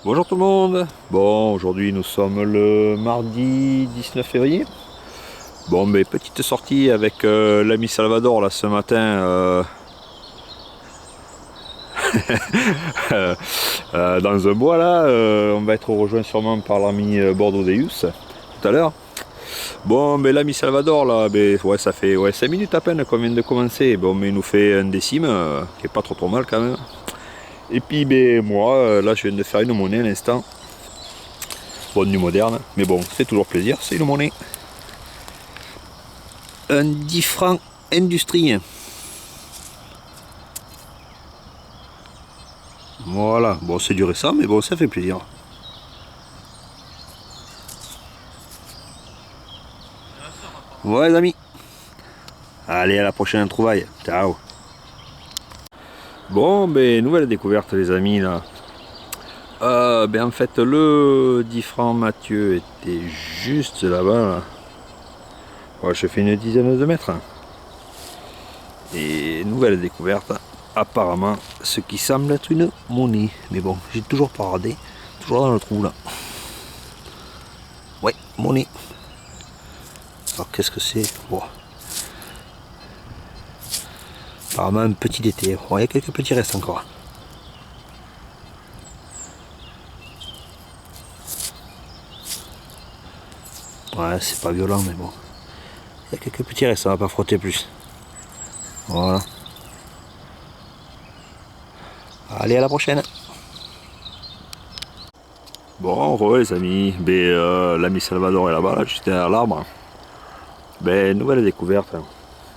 Bonjour tout le monde. Bon, aujourd'hui nous sommes le mardi 19 février. Bon, mais petite sortie avec l'ami Salvador là ce matin dans un bois là. On va être rejoint sûrement par l'ami Bordeaux Deus tout à l'heure. Bon, mais l'ami Salvador là, ouais, ça fait 5 minutes à peine qu'on vient de commencer. Bon, mais il nous fait un décime qui est pas trop mal quand même. Et puis moi, là je viens de faire une monnaie à l'instant. Bon, du moderne, mais bon, c'est toujours plaisir, c'est une monnaie. Un 10 francs industrie. Voilà, bon, c'est du récent, mais bon, ça fait plaisir. Ouais, les amis. Allez, à la prochaine trouvaille. Ciao. Bon, nouvelle découverte, les amis, là. En fait, le 10 francs Mathieu était juste là-bas, là. Ouais, je fais une dizaine de mètres. Et nouvelle découverte, apparemment, ce qui semble être une monnaie. Mais bon, j'ai toujours pas regardé, toujours dans le trou là. Ouais, monnaie. Alors qu'est-ce que c'est? Bon. Apparemment un petit d'été. Bon, il y a quelques petits restes encore. Ouais, c'est pas violent, mais bon. Il y a quelques petits restes, on va pas frotter plus. Voilà. Allez, à la prochaine. Bon, re les amis, l'ami Salvador est là-bas, là, juste derrière l'arbre. Nouvelle découverte.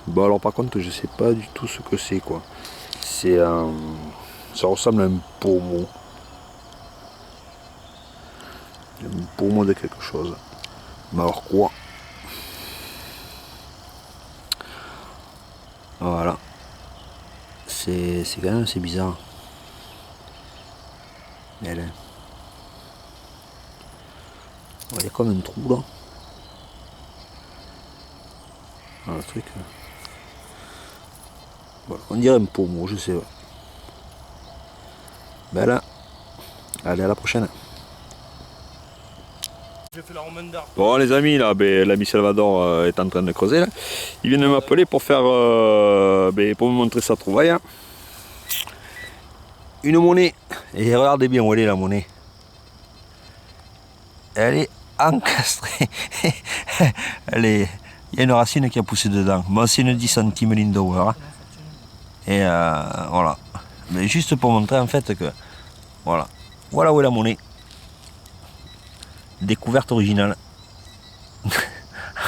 Bon, alors par contre, je sais pas du tout ce que c'est, quoi. C'est un... Ça ressemble à un pommeau. Un pommeau de quelque chose. Mais alors quoi? Voilà. C'est quand même assez bizarre. Elle est... Il y a comme un trou là. Le truc. Voilà, on dirait un pommeau, je sais pas. Là, allez à la prochaine. Bon les amis, là, l'ami Salvador est en train de creuser là. Il vient de m'appeler pour faire pour me montrer sa trouvaille. Hein. Une monnaie. Et regardez bien où elle est la monnaie. Elle est encastrée. Il y a une racine qui a poussé dedans. Bon, c'est une 10 centimes Lindauer. Hein. Et voilà. Mais juste pour montrer en fait que voilà où est la monnaie. Découverte originale.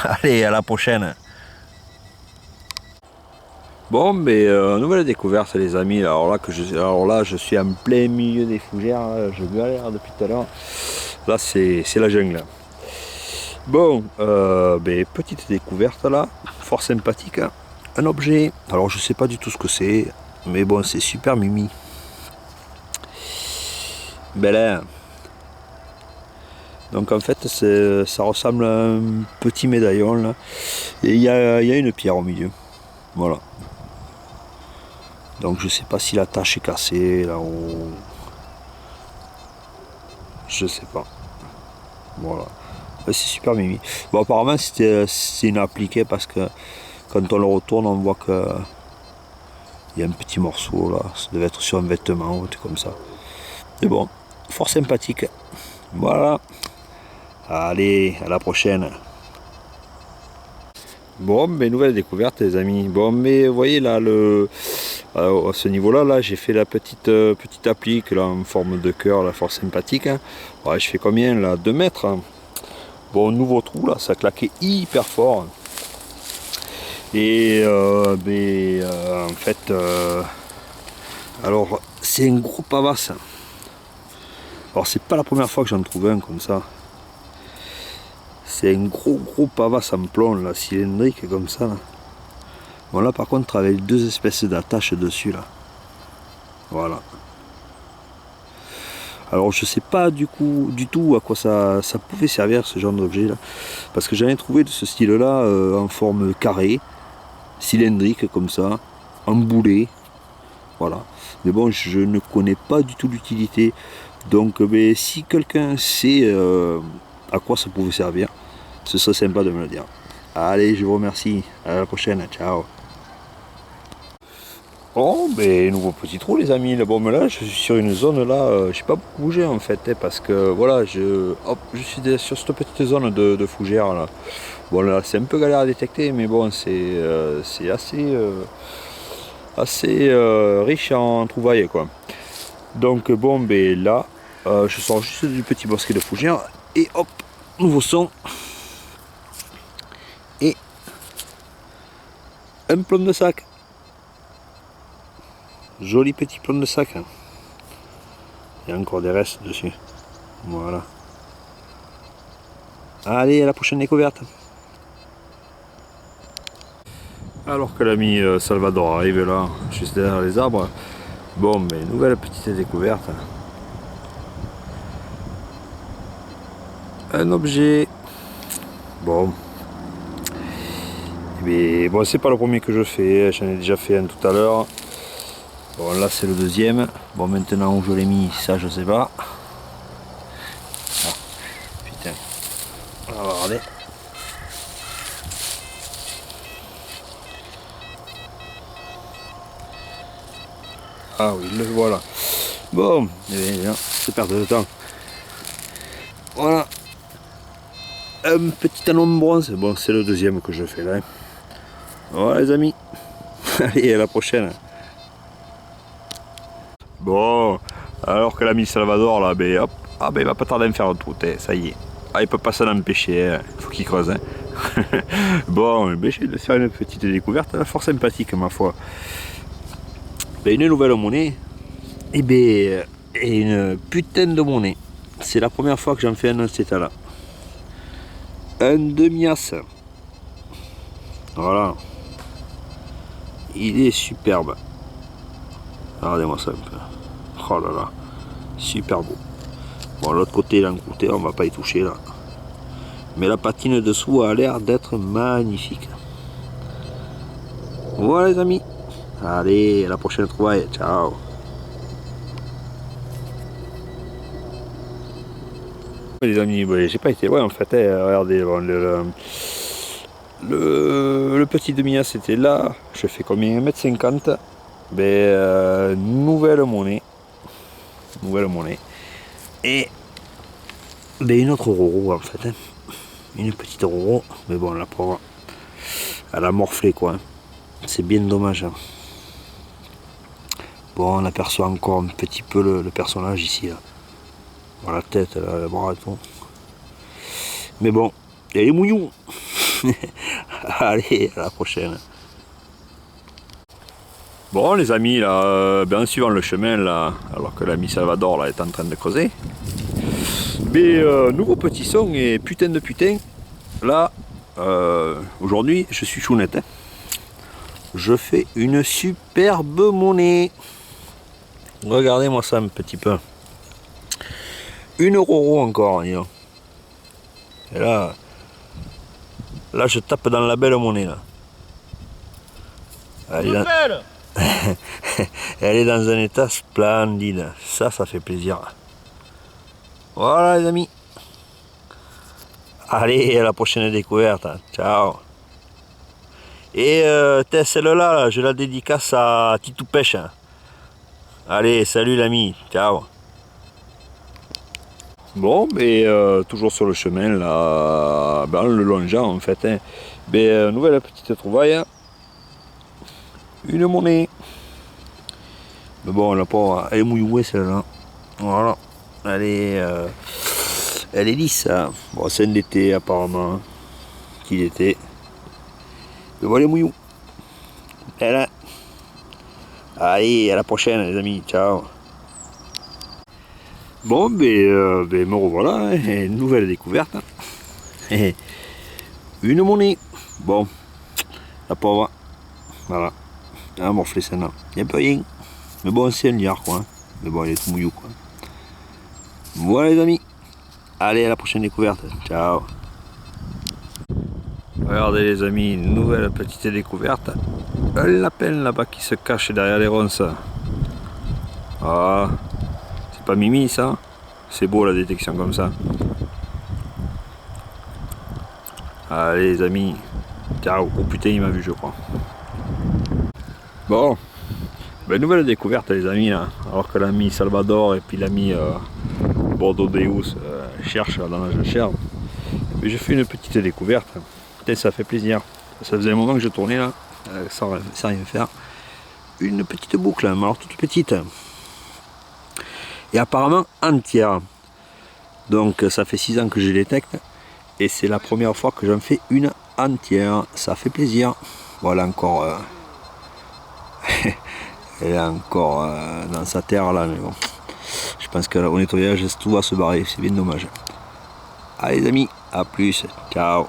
Allez, à la prochaine. Bon, nouvelle découverte, les amis. Alors là, je suis en plein milieu des fougères. Là, je galère depuis tout à l'heure. Là, c'est la jungle. Bon, petite découverte là, fort sympathique. Hein. Un objet. Alors, je sais pas du tout ce que c'est, mais bon, c'est super mimi. Là. Donc en fait ça ressemble à un petit médaillon là. Et il y a une pierre au milieu. Voilà. Donc je sais pas si la tâche est cassée là-haut. Je sais pas. Voilà. C'est super mimi. Bon apparemment c'est une appliquée parce que quand on le retourne on voit que il y a un petit morceau là. Ça devait être sur un vêtement ou tout comme ça. Mais bon, fort sympathique. Voilà. Allez, à la prochaine. Bon, nouvelle découverte les amis. Bon, vous voyez là, à ce niveau-là, là, j'ai fait la petite applique là, en forme de cœur, là, fort sympathique. Hein. Ouais, je fais combien là? 2 mètres. Hein. Bon, nouveau trou là, ça claquait hyper fort. Et en fait, alors c'est un gros pavasse. Alors c'est pas la première fois que j'en trouve un comme ça. C'est un gros pavasse en plomb là, cylindrique comme ça. Là. Bon là par contre avec 2 espèces d'attaches dessus là. Voilà. Alors je sais pas du tout à quoi ça pouvait servir ce genre d'objet là. Parce que j'en ai trouvé de ce style là en forme carrée, cylindrique comme ça, en boulet. Voilà. Mais bon je ne connais pas du tout l'utilité. Donc ben, si quelqu'un sait à quoi ça pouvait servir, ce serait sympa de me le dire. Allez, je vous remercie, à la prochaine, ciao. Bon, ben nouveau petit trou les amis, bon mais là je suis sur une zone là, j'ai pas beaucoup bougé en fait, parce que voilà, je suis sur cette petite zone de fougères là. Bon là c'est un peu galère à détecter, mais bon c'est assez riche en trouvailles quoi. Donc bon ben là, je sors juste du petit bosquet de fougères, et hop, nouveau son, et un plomb de sac. Joli petit plomb de sac. Il y a encore des restes dessus. Voilà. Allez, à la prochaine découverte. Alors que l'ami Salvador arrive là, juste derrière les arbres, bon, mais nouvelle petite découverte. Un objet. Bon. Mais bon, c'est pas le premier que je fais, j'en ai déjà fait un tout à l'heure. Bon, là c'est le deuxième. Bon, maintenant où je l'ai mis, ça je sais pas. Ah, putain. On va regarder. Ah oui, le voilà. Bon, c'est perdre de temps. Voilà. Un petit anon bronze. Bon, c'est le deuxième que je fais là. Voilà les amis. Allez, à la prochaine. Bon, alors que l'ami Salvador là, ben hop, ah ben il va pas tarder à me faire un trou, ça y est. Ah, il peut pas s'en empêcher, hein. Il faut qu'il creuse. Hein. Bon, ben, j'ai de faire une petite découverte, fort sympathique ma foi. Ben, une nouvelle monnaie, et ben, et une putain de monnaie. C'est la première fois que j'en fais un dans cet état-là. Un demi-as. Voilà. Il est superbe. Regardez-moi ça un peu. Oh là là. Super beau. Bon, l'autre côté, l'encrouté, on va pas y toucher là. Mais la patine dessous a l'air d'être magnifique. Voilà les amis. Allez, à la prochaine trouvaille. Ciao. Les amis, ben, j'ai pas été loin en fait. Hein. Regardez, bon, le petit demi-as c'était là. Je fais combien 1,50 m. Ben, nouvelle monnaie. Nouvelle monnaie. Et ben, une autre roro en fait. Hein. Une petite roro. Mais bon, la pauvre, elle a morflé quoi. C'est bien dommage. Hein. Bon, on aperçoit encore un petit peu le personnage ici. Là. Dans la tête, là, le bras et tout. Mais bon, elle est mouillon. Allez, à la prochaine. Bon les amis, là, ben, en suivant le chemin, là, alors que l'ami Salvador là, est en train de creuser, mais nouveau petit son et putain de putain, là, aujourd'hui, je suis chounette. Hein. Je fais une superbe monnaie. Regardez-moi ça un petit peu. Une roro encore, disons. Et là, je tape dans la belle monnaie là. Elle est dans un état splendide. Ça fait plaisir. Voilà les amis. Allez, à la prochaine découverte. Ciao. Et celle-là, je la dédicace à Titou Pêche. Allez, salut l'ami. Ciao. Bon, mais toujours sur le chemin, là, ben, le longeant en fait. Hein. Ben, nouvelle petite trouvaille. Une monnaie. Mais bon, la pauvre, elle est mouillée celle-là. Voilà. Elle est lisse. Hein. Bon, c'est un été apparemment. Hein, qu'il était. Mais bon, elle est mouillée. Elle est. Allez, à la prochaine les amis. Ciao. Bon, ben me revoilà, hein, une nouvelle découverte. Hein. Une monnaie. Bon, la pauvre. Voilà. Ah, morflé ça, non. Il n'y a pas rien. Mais bon, c'est un liard, quoi. Hein. Mais bon, il est tout mouillou, quoi. Voilà, les amis. Allez, à la prochaine découverte. Ciao. Regardez, les amis, une nouvelle petite découverte. Un lapin là-bas qui se cache derrière les ronces. Ah, c'est pas Mimi, ça. C'est beau la détection comme ça. Allez les amis, ciao. Oh putain, il m'a vu je crois. Bon, ben, nouvelle découverte les amis là. Alors que l'ami Salvador et puis l'ami Bordeaux Deus cherchent dans la jachère. Mais j'ai fait une petite découverte. Putain, ça fait plaisir. Ça faisait un moment que je tournais là, sans rien faire. Une petite boucle, mais alors toute petite. Et apparemment entière. Donc ça fait 6 ans que je détecte. Et c'est la première fois que j'en fais une entière. Ça fait plaisir. Voilà encore. Elle est encore dans sa terre là. Mais bon. Je pense qu'au nettoyage, tout va se barrer. C'est bien dommage. Allez les amis, à plus. Ciao.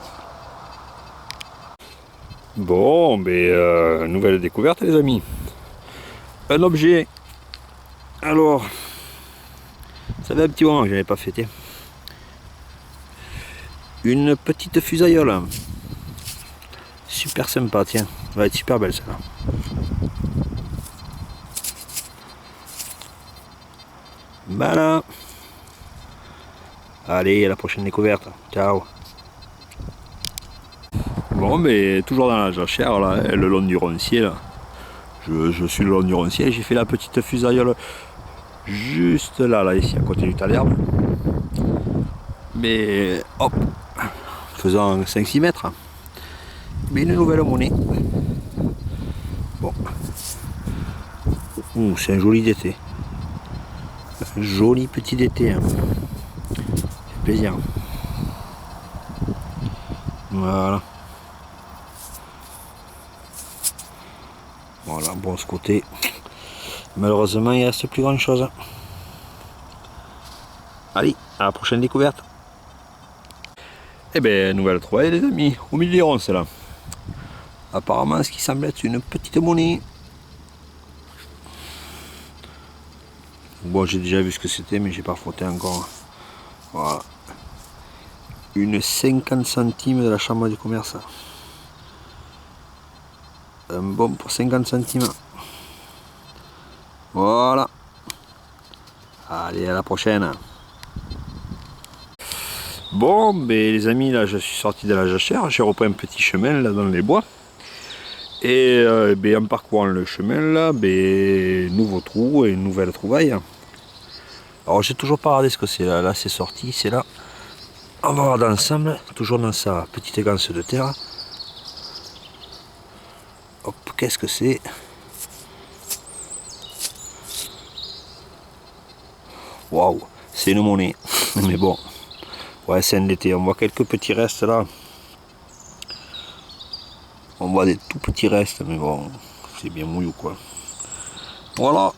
Bon, ben, nouvelle découverte les amis. Un objet. Alors, ça fait un petit moment que je n'avais pas fêté. Une petite fusaillole. Super sympa, tiens. Elle va être super belle celle-là. Voilà. Allez, à la prochaine découverte. Ciao. Bon, mais toujours dans la jachère, là, le long du roncier, là. Je suis le long du roncier, j'ai fait la petite fusaillole juste là, ici, à côté du talerbe. Mais, hop, faisant 5-6 mètres. Mais une nouvelle monnaie. Bon. C'est un joli d'été. Un joli petit d'été. Hein. C'est plaisir. Voilà. Voilà, bon, ce côté. Malheureusement, il ne reste plus grand chose. Allez, à la prochaine découverte. Eh bien, nouvelle trouvaille, les amis. Au milieu des ronces, là. Apparemment, ce qui semble être une petite monnaie. Bon, j'ai déjà vu ce que c'était, mais j'ai pas frotté encore. Voilà. Une 50 centimes de la chambre du commerce. Un bon pour 50 centimes. Voilà. Allez, à la prochaine. Bon, ben les amis, là je suis sorti de la jachère, j'ai repris un petit chemin là dans les bois. Et ben, en parcourant le chemin là, ben, nouveau trou et une nouvelle trouvaille. Alors j'ai toujours pas regardé ce que c'est là, là c'est sorti, c'est là. On va regarder ensemble, toujours dans sa petite ganse de terre. Hop, qu'est-ce que c'est? Waouh, c'est une monnaie, mais bon. Ouais, c'est un été, on voit quelques petits restes là. On voit des tout petits restes, mais bon, c'est bien mouillou quoi. Voilà.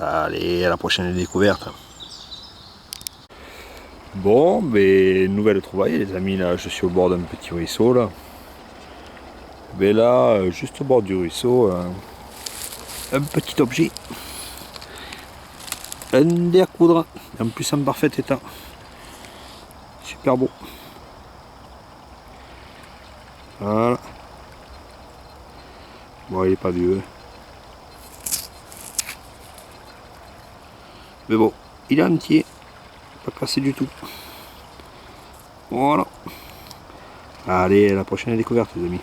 Allez, à la prochaine découverte. Bon, mais nouvelle trouvaille les amis, là je suis au bord d'un petit ruisseau là. Mais là, juste au bord du ruisseau, un petit objet. Un dé à coudre, en plus en parfait état. Super beau. Voilà. Bon, il est pas vieux. Mais bon, il est entier. Pas cassé du tout. Voilà. Allez, à la prochaine découverte, les amis.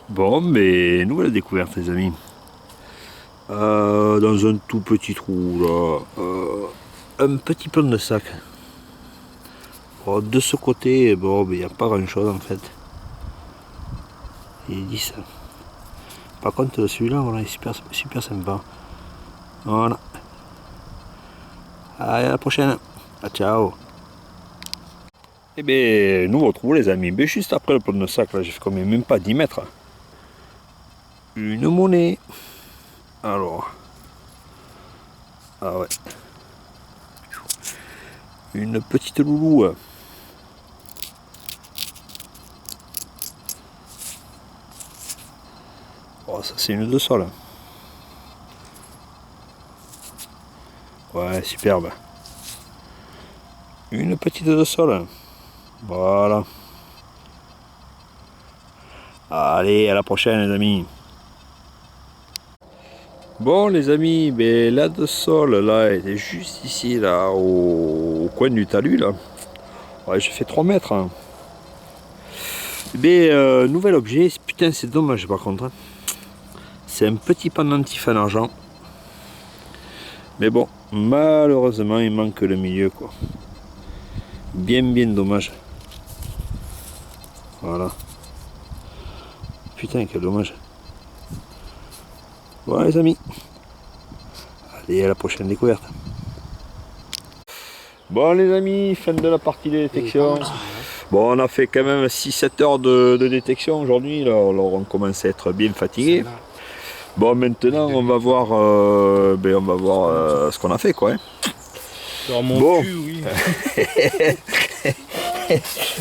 Bon, mais nouvelle découverte, les amis. Dans un tout petit trou, là. Un petit plan de sac. Bon, de ce côté, bon, il n'y a pas grand chose en fait. Il dit ça. Par contre, celui-là, voilà, il est super, super sympa. Voilà. Allez, à la prochaine. Ah, ciao. Eh bien, nouveau trou, les amis. Mais juste après le plan de sac, là, j'ai fait combien? Même pas 10 mètres. Une monnaie. Alors. Ah ouais. Une petite loulou. Oh, ça c'est une de sol. Ouais, superbe. Une petite de sol. Voilà. Allez, à la prochaine les amis. Bon les amis, ben, là de sol, là, elle est juste ici, là, au coin du talus, là. Ouais, j'ai fait 3 mètres. Hein. Mais nouvel objet, putain c'est dommage par contre. Hein. C'est un petit pendentif en argent. Mais bon, malheureusement il manque le milieu quoi. Bien dommage. Voilà. Putain quel dommage. Bon les amis. Allez à la prochaine découverte. Bon les amis, fin de la partie de détection. Bon on a fait quand même 6-7 heures de détection aujourd'hui. Alors on commence à être bien fatigué. Bon maintenant on va voir, ce qu'on a fait quoi. Hein. Bon. Cul, oui.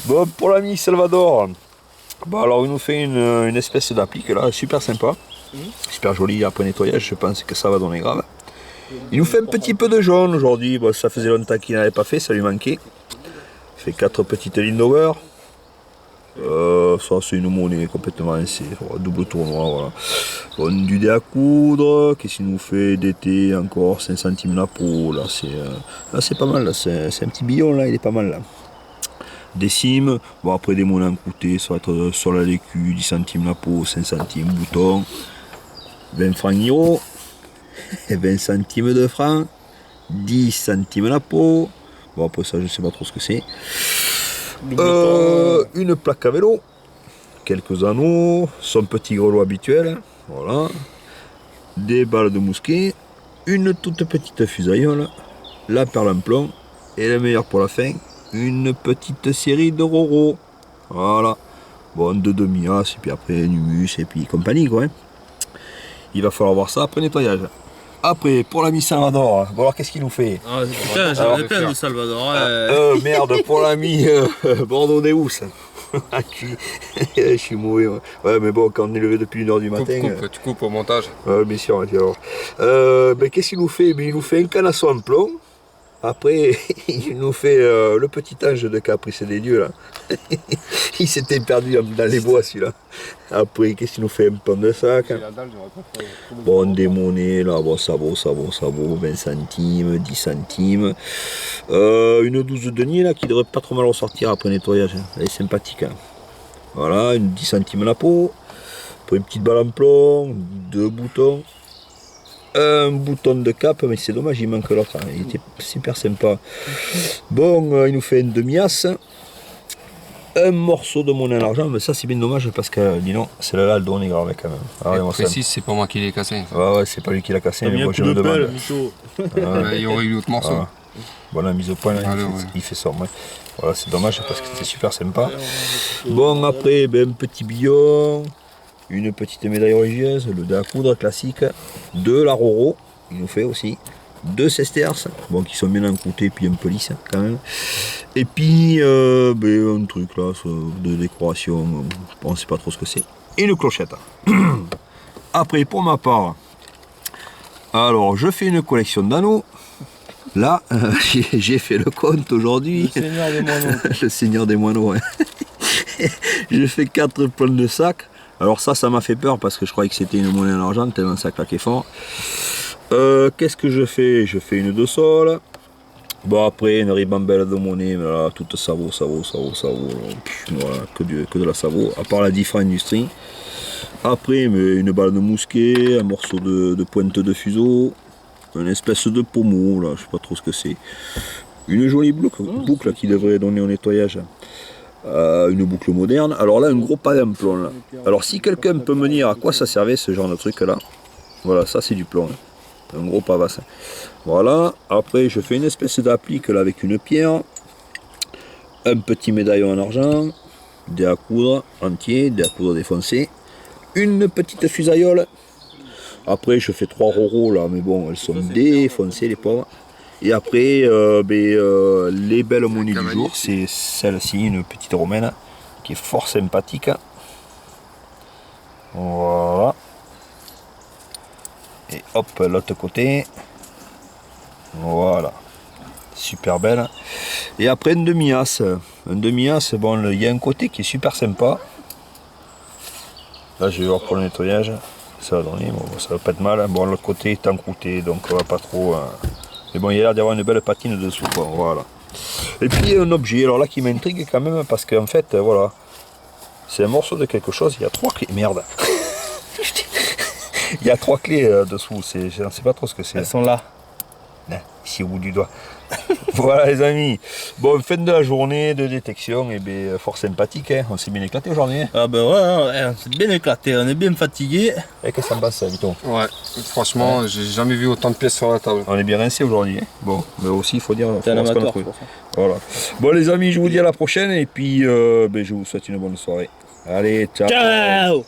Bon pour l'ami Salvador. Bon alors il nous fait une espèce d'applique là, super sympa. Super joli après nettoyage, je pense que ça va donner grave. Il nous fait un petit peu de jaune aujourd'hui, bon, ça faisait longtemps qu'il n'avait pas fait, ça lui manquait. Il fait 4 petites lignes d'over. Ça c'est une monnaie complètement ainsi, double tournoi, voilà. Bon, du dé à coudre, qu'est-ce qu'il nous fait d'été encore, 5 centimes la peau, là c'est pas mal, là. C'est un petit billon là, il est pas mal là. Des cimes, bon après des monnaies encroûtées, ça va être sur la lécu, 10 centimes la peau, 5 centimes bouton, 20 francs euros, 20 centimes de francs, 10 centimes la peau, bon après ça je sais pas trop ce que c'est. Une plaque à vélo, quelques anneaux, son petit grelot habituel, voilà, des balles de mousquet, une toute petite fusaillole, la perle en plomb, et le meilleur pour la fin, une petite série de Roro, voilà, bon de demi-as, et puis après Numus, et puis compagnie quoi. Hein. Il va falloir voir ça après nettoyage. Après, pour l'ami Salvador, bon alors qu'est-ce qu'il nous fait? Ah, putain, j'en ai plein de Salvador. Merde, pour l'ami Bordeaux des Housses. Je suis mauvais. Ouais, mais bon, quand on est levé depuis 1h du matin. Tu coupes au montage. Bien sûr, alors. Qu'est-ce qu'il nous fait? Il nous fait un canasson en plomb. Après, il nous fait le petit ange de Caprice des dieux là. Il s'était perdu dans les bois celui-là. Après, qu'est-ce qu'il nous fait? Un pont de sac. Bon, des monnaies là, bon, ça vaut 20 centimes, 10 centimes. Une 12 deniers là qui devrait pas trop mal ressortir après nettoyage. Elle est sympathique. Hein. Voilà, une 10 centimes la peau. Après, une petite balle en plomb, 2 boutons. Un bouton de cap, mais c'est dommage, il manque l'autre. Il était super sympa. Bon, il nous fait une demi-as. Un morceau de monnaie en argent, mais ça c'est bien dommage parce que, dis non, c'est là le don est grave quand même. Ah, précise, c'est pas moi qui l'ai cassé. Ouais, c'est pas lui qui l'a cassé, mais moi je me demande. Il y aurait eu l'autre morceau. Voilà, mise au point, là, il fait ça. Ouais. Voilà, c'est dommage parce que c'était super sympa. Bon, après, un petit billon. Une petite médaille religieuse, le dé à coudre classique, de la Roro, il nous fait aussi, 2 sesterces, bon, qui sont bien encroûtés puis un peu lisses quand même, et puis un truc là de décoration, je ne sais pas trop ce que c'est, et une clochette. Après pour ma part, alors je fais une collection d'anneaux. Là, j'ai fait le compte aujourd'hui. Le Seigneur des Moineaux. Le Seigneur des Moineaux, ouais. J'ai fait 4 plans de sac. Alors ça m'a fait peur parce que je croyais que c'était une monnaie en argent, tellement ça claquait fort. Qu'est-ce que je fais? Je fais une de sol. Bon après une ribambelle de monnaie, mais là toute ça vaut. Voilà, que de la savo, à part la Diffra Industrie. Après mais une balle de mousquet, un morceau de pointe de fuseau, une espèce de pommeau, là, je sais pas trop ce que c'est. Une jolie boucle qui devrait donner au nettoyage. Une boucle moderne. Alors là, un gros pas d'un plomb. Là. Alors si quelqu'un peut me dire à quoi ça servait ce genre de truc là, voilà, ça c'est du plomb. Un gros pavasse. Voilà. Après, je fais une espèce d'applique là avec une pierre, un petit médaillon en argent, des à coudre entiers, des à coudre défoncés, une petite fusaillole. Après, je fais 3 roros là, mais bon, elles sont défoncées les pauvres. Et après, les belles monnaies du jour, c'est celle-ci, une petite romaine, qui est fort sympathique. Voilà. Et hop, l'autre côté. Voilà. Super belle. Et après, une demi-as. Un demi-as, bon, il y a un côté qui est super sympa. Là, je vais voir pour le nettoyage. Ça va donner, bon, ça va pas être mal. Hein. Bon, l'autre côté est encrouté, donc on va pas trop. Mais bon, il y a l'air d'avoir une belle patine dessous, quoi. Voilà. Et puis un objet, alors là qui m'intrigue quand même, parce qu'en fait, voilà, c'est un morceau de quelque chose, il y a 3 clés. Merde. Il y a 3 clés dessous, je ne sais pas trop ce que c'est. Elles sont là. Là, ici au bout du doigt. Voilà les amis. Bon, fin de la journée de détection, et bien fort sympathique, hein. On s'est bien éclaté aujourd'hui. Hein. Ah ben ouais, on s'est bien éclaté, on est bien fatigué. Et qu'est-ce que ça me passe, Viton? Ouais, franchement, j'ai jamais vu autant de pièces sur la table. On est bien rincé aujourd'hui. Hein. Bon, mais aussi il faut dire. T'es un faut voir ce qu'on a amateur trouvé. pour ça. Voilà. Bon les amis, je vous dis à la prochaine et puis je vous souhaite une bonne soirée. Allez, ciao. Ciao.